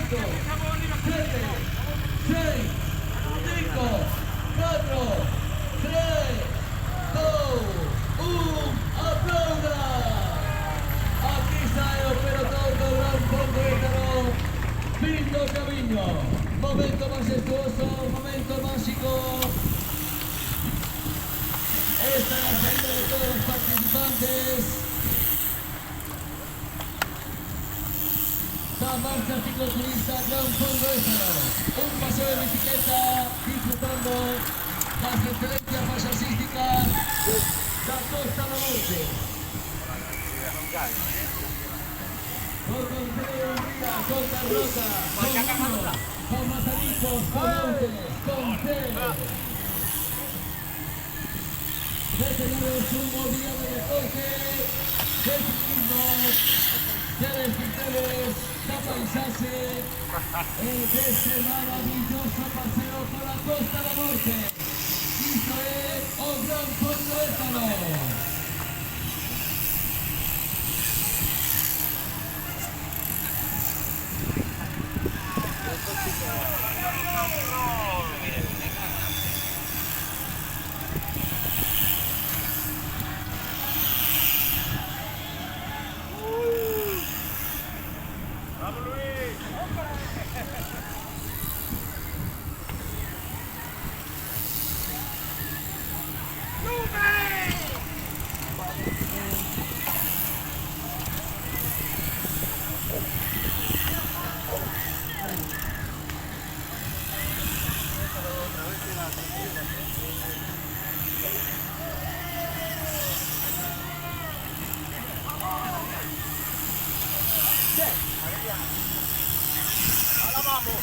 8, 7, 6, 5, 4, 3, 2, 1. ¡Aplauda! Aquí está el operador do Gran Fondo Étaro, Lindo Camiño. Momento majestuoso, momento mágico. Esta es la salida de todos los participantes. La marcha cicloturista Gran Fondo Étaro. Un paseo de bicicleta disfrutando las excelencias paisajísticas de la Costa da Morte. Con Concello, Ría, con Carlota, con Mino, con Mazaricos, con Montes, con Cero. Detenemos un nuevo día de deporte, de ciclismo, de desfiles, de paisaje, de este maravilloso paseo por la Costa da Morte. Isto es o Gran Fondo Étaro. ¡Ahora vamos!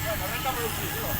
Bueno, renta muchísimo.